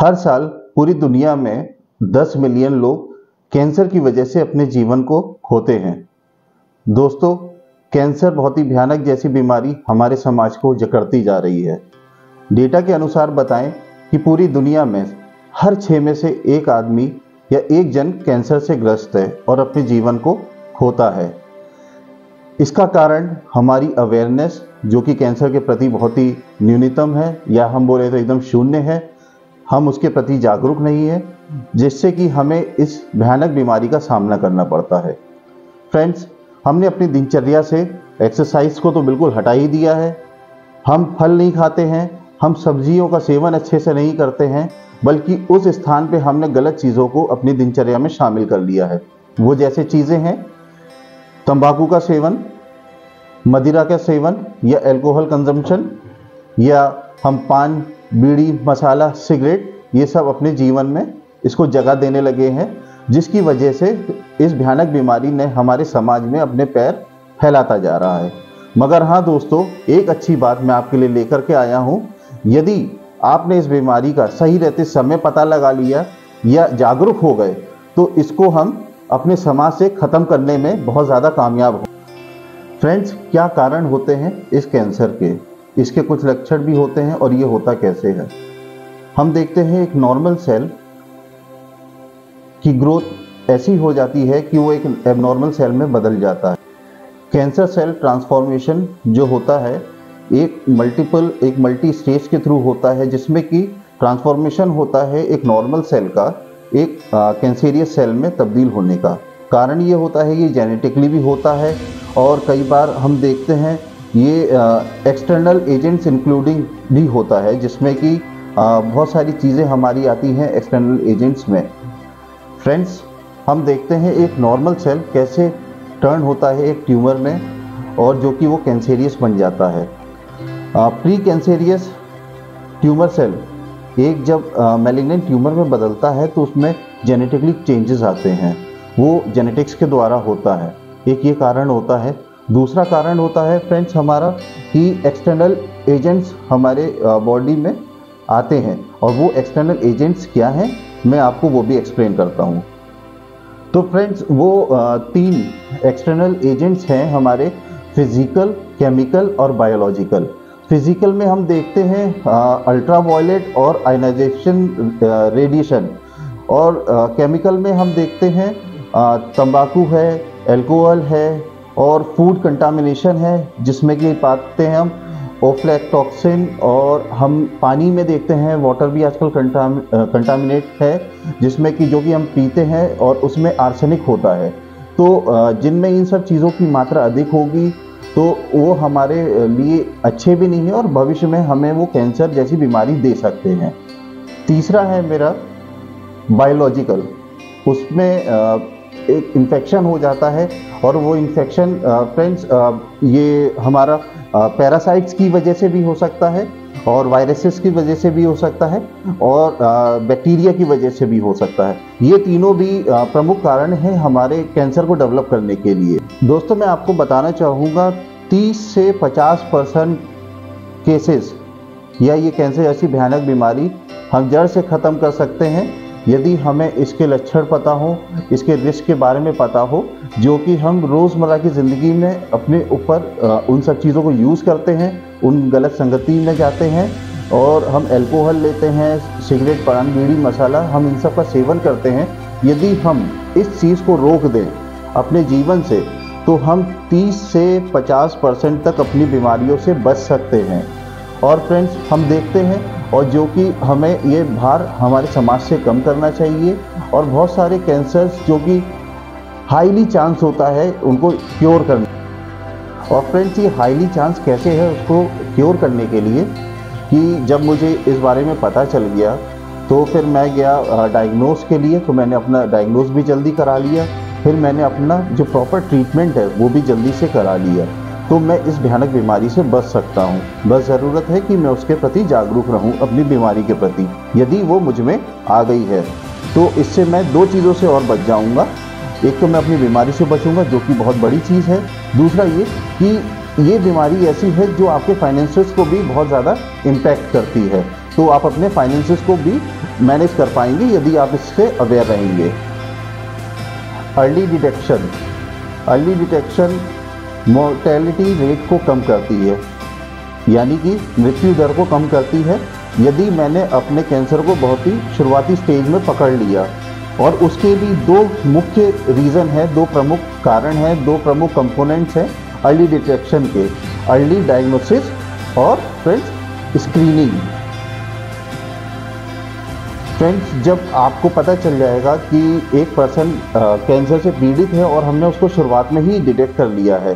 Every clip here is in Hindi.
हर साल पूरी दुनिया में 10 मिलियन लोग कैंसर की वजह से अपने जीवन को खोते हैं। दोस्तों, कैंसर बहुत ही भयानक जैसी बीमारी हमारे समाज को जकड़ती जा रही है। डेटा के अनुसार बताएं कि पूरी दुनिया में हर 6 में से एक आदमी या एक जन कैंसर से ग्रस्त है और अपने जीवन को खोता है। इसका कारण हमारी अवेयरनेस, जो कि कैंसर के प्रति बहुत ही न्यूनतम है, या हम बोले तो एकदम शून्य है। हम उसके प्रति जागरूक नहीं है, जिससे कि हमें इस भयानक बीमारी का सामना करना पड़ता है। फ्रेंड्स, हमने अपनी दिनचर्या से एक्सरसाइज को तो बिल्कुल हटा ही दिया है। हम फल नहीं खाते हैं, हम सब्जियों का सेवन अच्छे से नहीं करते हैं, बल्कि उस स्थान पे हमने गलत चीज़ों को अपनी दिनचर्या में शामिल कर लिया है। वो जैसे चीज़ें हैं तंबाकू का सेवन, मदिरा का सेवन, या अल्कोहल कंजम्पशन, या हम पान, बीड़ी, मसाला, सिगरेट, ये सब अपने जीवन में इसको जगह देने लगे हैं, जिसकी वजह से इस भयानक बीमारी ने हमारे समाज में अपने पैर फैलाता जा रहा है। मगर हाँ दोस्तों, एक अच्छी बात मैं आपके लिए लेकर के आया हूँ। यदि आपने इस बीमारी का सही रहते समय पता लगा लिया या जागरूक हो गए, तो इसको हम अपने समाज से ख़त्म करने में बहुत ज़्यादा कामयाब हो। फ्रेंड्स, क्या कारण होते हैं इस कैंसर के? इसके कुछ लक्षण भी होते हैं और ये होता कैसे है। हम देखते हैं एक नॉर्मल सेल की ग्रोथ ऐसी हो जाती है कि वो एक एबनॉर्मल सेल में बदल जाता है। कैंसर सेल ट्रांसफॉर्मेशन जो होता है एक मल्टी स्टेज के थ्रू होता है, जिसमें कि ट्रांसफॉर्मेशन होता है एक नॉर्मल सेल का एक कैंसेरियस सेल में तब्दील होने का। कारण ये होता है, ये जेनेटिकली भी होता है, और कई बार हम देखते हैं ये एक्सटर्नल एजेंट्स इंक्लूडिंग भी होता है, जिसमें कि बहुत सारी चीज़ें हमारी आती हैं एक्सटर्नल एजेंट्स में। फ्रेंड्स, हम देखते हैं एक नॉर्मल सेल कैसे टर्न होता है एक ट्यूमर में, और जो कि वो कैंसेरियस बन जाता है। प्री कैंसेरियस ट्यूमर सेल एक जब मैलिग्नेंट ट्यूमर में बदलता है, तो उसमें जेनेटिकली चेंजेस आते हैं। वो जेनेटिक्स के द्वारा होता है। एक ये कारण होता है। दूसरा कारण होता है फ्रेंड्स हमारा कि एक्सटर्नल एजेंट्स हमारे बॉडी में आते हैं, और वो एक्सटर्नल एजेंट्स क्या हैं मैं आपको वो भी एक्सप्लेन करता हूँ। तो फ्रेंड्स, वो 3 एक्सटर्नल एजेंट्स हैं हमारे: फिजिकल, केमिकल और बायोलॉजिकल। फिजिकल में हम देखते हैं अल्ट्रावायलेट और आयनाइजेशन रेडिएशन, और केमिकल में हम देखते हैं तंबाकू है, अल्कोहल है, और फूड कंटामिनेशन है, जिसमें कि पाते हैं हम ओफ्लैटॉक्सिन, और हम पानी में देखते हैं वाटर भी आजकल कंटामिनेट है, जिसमें कि जो कि हम पीते हैं और उसमें आर्सेनिक होता है। तो जिनमें इन सब चीज़ों की मात्रा अधिक होगी तो वो हमारे लिए अच्छे भी नहीं है, और भविष्य में हमें वो कैंसर जैसी बीमारी दे सकते हैं। तीसरा है मेरा बायोलॉजिकल। उसमें एक इन्फेक्शन हो जाता है, और वो इन्फेक्शन फ्रेंड्स ये हमारा पैरासाइट्स की वजह से भी हो सकता है, और वायरसेस की वजह से भी हो सकता है, और बैक्टीरिया की वजह से भी हो सकता है। ये तीनों भी प्रमुख कारण हैं हमारे कैंसर को डेवलप करने के लिए। दोस्तों, मैं आपको बताना चाहूँगा 30 से 50% केसेस या ये कैंसर जैसी भयानक बीमारी हम जड़ से ख़त्म कर सकते हैं, यदि हमें इसके लक्षण पता हो, इसके रिस्क के बारे में पता हो, जो कि हम रोज़मर्रा की ज़िंदगी में अपने ऊपर उन सब चीज़ों को यूज़ करते हैं, उन गलत संगति में जाते हैं, और हम अल्कोहल लेते हैं, सिगरेट, पान, बीड़ी, मसाला, हम इन सब का सेवन करते हैं। यदि हम इस चीज़ को रोक दें अपने जीवन से, तो हम 30 से 50% तक अपनी बीमारियों से बच सकते हैं। और फ्रेंड्स, हम देखते हैं, और जो कि हमें ये भार हमारे समाज से कम करना चाहिए, और बहुत सारे कैंसर्स जो कि हाईली चांस होता है उनको क्योर करने। और फ्रेंड्स, ये हाईली चांस कैसे है उसको क्योर करने के लिए, कि जब मुझे इस बारे में पता चल गया तो फिर मैं गया डायग्नोस के लिए, तो मैंने अपना डायग्नोस भी जल्दी करा लिया। फिर मैंने अपना जो प्रॉपर ट्रीटमेंट है वो भी जल्दी से करा लिया, तो मैं इस भयानक बीमारी से बच सकता हूँ। बस ज़रूरत है कि मैं उसके प्रति जागरूक रहूँ, अपनी बीमारी के प्रति। यदि वो मुझ में आ गई है तो इससे मैं 2 चीज़ों से और बच जाऊँगा। एक तो मैं अपनी बीमारी से बचूंगा, जो कि बहुत बड़ी चीज़ है। दूसरा ये कि ये बीमारी ऐसी है जो आपके फाइनेंसेस को भी बहुत ज़्यादा इम्पैक्ट करती है। तो आप अपने फाइनेंसेस को भी मैनेज कर पाएंगे यदि आप इससे अवेयर रहेंगे। अर्ली डिटेक्शन मोर्टेलिटी रेट को कम करती है, यानी कि मृत्यु दर को कम करती है। यदि मैंने अपने कैंसर को बहुत ही शुरुआती स्टेज में पकड़ लिया, और उसके भी दो मुख्य रीज़न है, दो प्रमुख कारण हैं, दो प्रमुख कंपोनेंट्स हैं अर्ली डिटेक्शन के, अर्ली डायग्नोसिस और फ्रेंड्स स्क्रीनिंग। फ्रेंड्स, जब आपको पता चल जाएगा कि एक पर्सन कैंसर से पीड़ित है और हमने उसको शुरुआत में ही डिटेक्ट कर लिया है,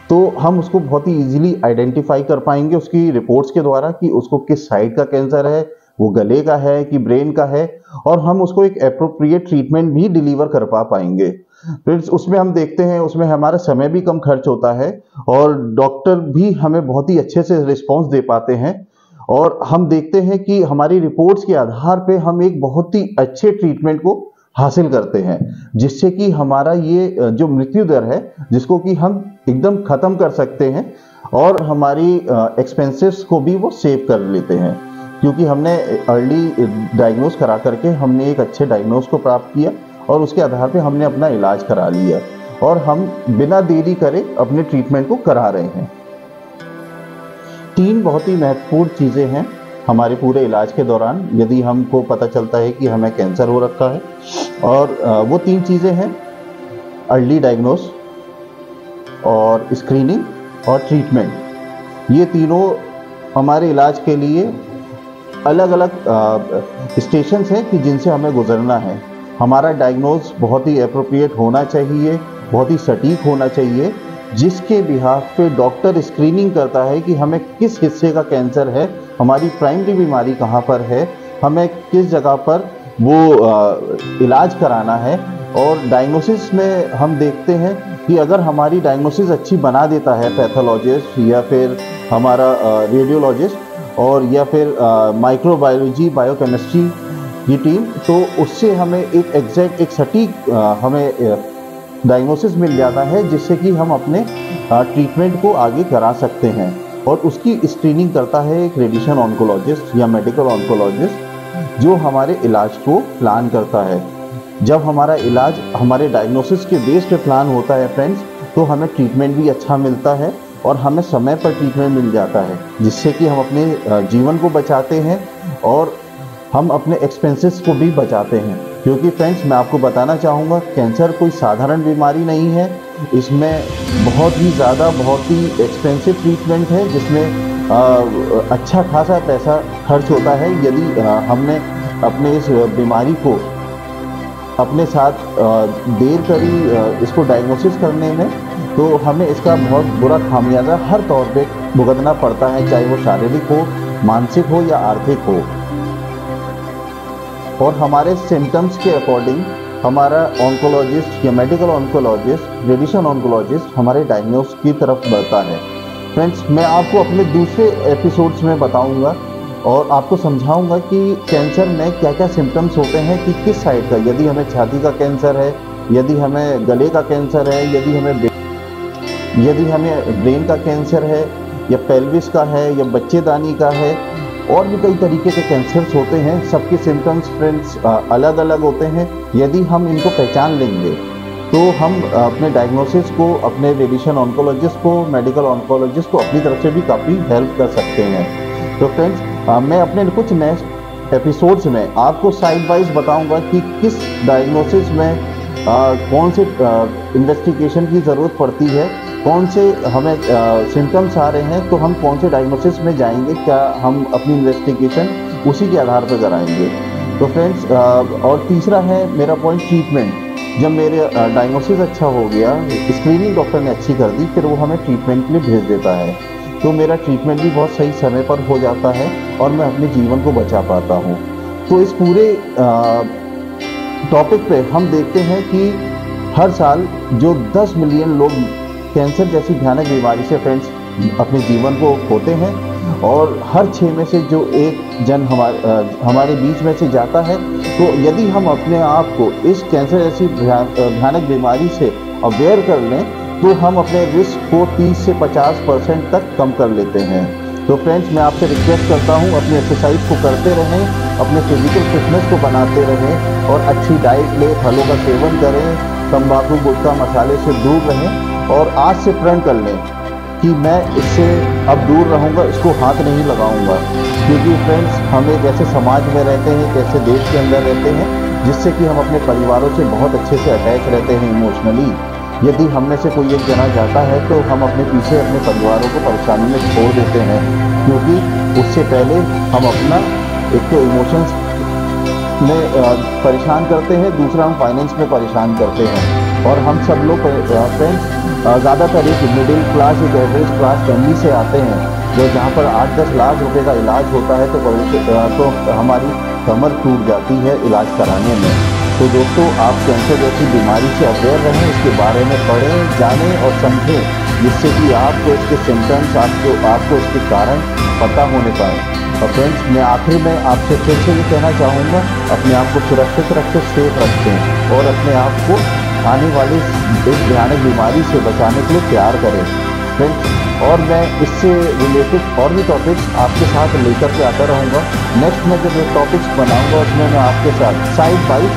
तो हम उसको बहुत ही इजीली आइडेंटिफाई कर पाएंगे उसकी रिपोर्ट्स के द्वारा कि उसको किस साइड का कैंसर है, वो गले का है कि ब्रेन का है, और हम उसको एक एप्रोप्रिएट ट्रीटमेंट भी डिलीवर कर पाएंगे। फ्रेंड्स, उसमें हम देखते हैं उसमें हमारा समय भी कम खर्च होता है और डॉक्टर भी हमें बहुत ही अच्छे से रिस्पॉन्स दे पाते हैं, और हम देखते हैं कि हमारी रिपोर्ट्स के आधार पे हम एक बहुत ही अच्छे ट्रीटमेंट को हासिल करते हैं, जिससे कि हमारा ये जो मृत्यु दर है जिसको कि हम एकदम ख़त्म कर सकते हैं, और हमारी एक्सपेंसेस को भी वो सेव कर लेते हैं, क्योंकि हमने अर्ली डायग्नोज करा करके हमने एक अच्छे डायग्नोज को प्राप्त किया और उसके आधार पे हमने अपना इलाज करा लिया, और हम बिना देरी करे अपने ट्रीटमेंट को करा रहे हैं। 3 बहुत ही महत्वपूर्ण चीज़ें हैं हमारे पूरे इलाज के दौरान, यदि हमको पता चलता है कि हमें कैंसर हो रखा है, और वो 3 चीज़ें हैं अर्ली डायग्नोज और स्क्रीनिंग और ट्रीटमेंट। ये तीनों हमारे इलाज के लिए अलग अलग स्टेशंस हैं कि जिनसे हमें गुजरना है। हमारा डायग्नोज बहुत ही एप्रोप्रिएट होना चाहिए, बहुत ही सटीक होना चाहिए, जिसके बिहाफ पे डॉक्टर स्क्रीनिंग करता है कि हमें किस हिस्से का कैंसर है, हमारी प्राइमरी बीमारी कहाँ पर है, हमें किस जगह पर वो इलाज कराना है। और डायग्नोसिस में हम देखते हैं कि अगर हमारी डायग्नोसिस अच्छी बना देता है पैथोलॉजिस्ट या फिर हमारा रेडियोलॉजिस्ट और या फिर माइक्रोबायोलॉजी बायोकेमिस्ट्री की टीम, तो उससे हमें एक एग्जैक्ट एक सटीक हमें डायग्नोसिस मिल जाता है, जिससे कि हम अपने ट्रीटमेंट को आगे करा सकते हैं। और उसकी स्क्रीनिंग करता है एक रेडिएशन ऑन्कोलॉजिस्ट या मेडिकल ऑन्कोलॉजिस्ट, जो हमारे इलाज को प्लान करता है। जब हमारा इलाज हमारे डायग्नोसिस के बेस पे प्लान होता है फ्रेंड्स, तो हमें ट्रीटमेंट भी अच्छा मिलता है और हमें समय पर ट्रीटमेंट मिल जाता है, जिससे कि हम अपने जीवन को बचाते हैं और हम अपने एक्सपेंसेस को भी बचाते हैं। क्योंकि फ्रेंड्स, मैं आपको बताना चाहूँगा, कैंसर कोई साधारण बीमारी नहीं है, इसमें बहुत ही ज़्यादा बहुत ही एक्सपेंसिव ट्रीटमेंट है, जिसमें अच्छा खासा पैसा खर्च होता है। यदि हमने अपने इस बीमारी को अपने साथ देर करी इसको डायग्नोसिस करने में, तो हमें इसका बहुत बुरा खामियाजा हर तौर पे भुगतना पड़ता है, चाहे वो शारीरिक हो, मानसिक हो या आर्थिक हो। और हमारे सिम्टम्स के अकॉर्डिंग हमारा ऑन्कोलॉजिस्ट या मेडिकल ऑन्कोलॉजिस्ट, रेडिएशन ऑन्कोलॉजिस्ट हमारे डायग्नोस की तरफ बढ़ता है। फ्रेंड्स, मैं आपको अपने दूसरे एपिसोड्स में बताऊंगा और आपको समझाऊंगा कि कैंसर में क्या क्या सिम्टम्स होते हैं, कि किस साइड का, यदि हमें छाती का कैंसर है, यदि हमें गले का कैंसर है, यदि हमें ब्रेन का कैंसर है, या पेल्विस का है, या बच्चेदानी का है, और भी कई तरीके के कैंसर्स होते हैं। सबके सिम्टम्स फ्रेंड्स अलग अलग होते हैं। यदि हम इनको पहचान लेंगे, तो हम अपने डायग्नोसिस को अपने रेडिएशन ऑन्कोलॉजिस्ट को, मेडिकल ऑन्कोलॉजिस्ट को अपनी तरफ से भी काफ़ी हेल्प कर सकते हैं। तो फ्रेंड्स, मैं अपने कुछ नेक्स्ट एपिसोड्स में आपको साइड वाइज बताऊंगा कि किस डायग्नोसिस में कौन से इन्वेस्टिगेशन की ज़रूरत पड़ती है, कौन से हमें सिम्टम्स आ रहे हैं, तो हम कौन से डायग्नोसिस में जाएंगे, क्या हम अपनी इन्वेस्टिगेशन उसी के आधार पर कराएंगे। तो फ्रेंड्स, और तीसरा है मेरा पॉइंट ट्रीटमेंट। जब मेरे डायग्नोसिस अच्छा हो गया, स्क्रीनिंग डॉक्टर ने अच्छी कर दी, फिर वो हमें ट्रीटमेंट के लिए भेज देता है, तो मेरा ट्रीटमेंट भी बहुत सही समय पर हो जाता है और मैं अपने जीवन को बचा पाता हूँ। तो इस पूरे टॉपिक पे हम देखते हैं कि हर साल जो 10 मिलियन लोग कैंसर जैसी भयानक बीमारी से फ्रेंड्स अपने जीवन को खोते हैं, और हर 6 में से जो एक जन हमारे बीच में से जाता है। तो यदि हम अपने आप को इस कैंसर जैसी भयानक बीमारी से अवेयर कर लें, तो हम अपने रिस्क को 30 से 50% तक कम कर लेते हैं। तो फ्रेंड्स, मैं आपसे रिक्वेस्ट करता हूँ अपनी एक्सरसाइज को करते रहें, अपने फिजिकल फिटनेस को बनाते रहें और अच्छी डाइट लें, फलों का सेवन करें, तंबाकू गुटखा मसाले से दूर रहें और आज से प्रण कर लें कि मैं इससे अब दूर रहूँगा, इसको हाथ नहीं लगाऊंगा। क्योंकि फ्रेंड्स, हम एक ऐसे समाज में रहते हैं, एक ऐसे देश के अंदर रहते हैं जिससे कि हम अपने परिवारों से बहुत अच्छे से अटैच रहते हैं इमोशनली। यदि हम में से कोई एक जना जाता है तो हम अपने पीछे अपने परिवारों को परेशानी में छोड़ देते हैं, क्योंकि उससे पहले हम अपना एक तो इमोशंस में परेशान करते हैं, दूसरा हम फाइनेंस में परेशान करते हैं। और हम सब लोग फ्रेंड्स ज़्यादातर एक मिडिल क्लास, एक एवरेज क्लास फैमिली से आते हैं, जो जहाँ पर 8-10 लाख रुपए का इलाज होता है तो हमारी कमर टूट जाती है इलाज कराने में। तो दोस्तों, आप कैंसर जैसी बीमारी से अवेयर रहें, इसके बारे में पढ़ें, जानें और समझें, जिससे कि आपको इसके सिम्टम्स, आपको इसके कारण पता होने पाए। और फ्रेंड्स, मैं आखिर में आपसे फिर से ये कहना चाहूँगा, अपने आप को सुरक्षित रखें, सेफ रखें और अपने आप को आने वाली इस भयानक बीमारी से बचाने के लिए तैयार करें फ्रेंड्स। और मैं इससे रिलेटेड और भी टॉपिक्स आपके साथ लेकर के आता रहूँगा। नेक्स्ट मैं जब टॉपिक्स बनाऊँगा उसमें मैं आपके साथ साइड बाई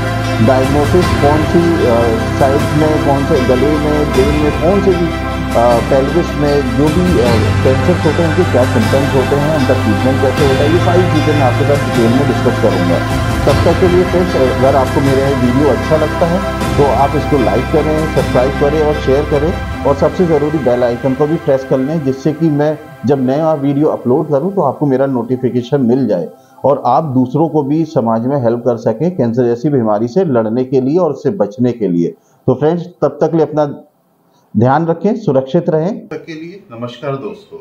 डायग्नोसिस, कौन सी साइड में, कौन से गले में, ब्रेन में, कौन से भी पेल्विस में जो भी कैंसर होते हैं उनके क्या सिम्टम्स होते हैं, उनका ट्रीटमेंट कैसे होता है, ये सारी चीज़ें मैं आपके साथ डिटेल में डिस्कस करूँगा। तब तक के लिए फ्रेंड्स, अगर आपको मेरा वीडियो अच्छा लगता है तो आप इसको लाइक करें, सब्सक्राइब करें और शेयर करें और सबसे ज़रूरी बेल आइकन को भी प्रेस कर लें, जिससे कि मैं जब नया वीडियो अपलोड करूं तो आपको मेरा नोटिफिकेशन मिल जाए और आप दूसरों को भी समाज में हेल्प कर सकें कैंसर जैसी बीमारी से लड़ने के लिए और उससे बचने के लिए। तो फ्रेंड्स, तब तक के लिए अपना ध्यान रखें, सुरक्षित रहें। तब तक के लिए नमस्कार दोस्तों।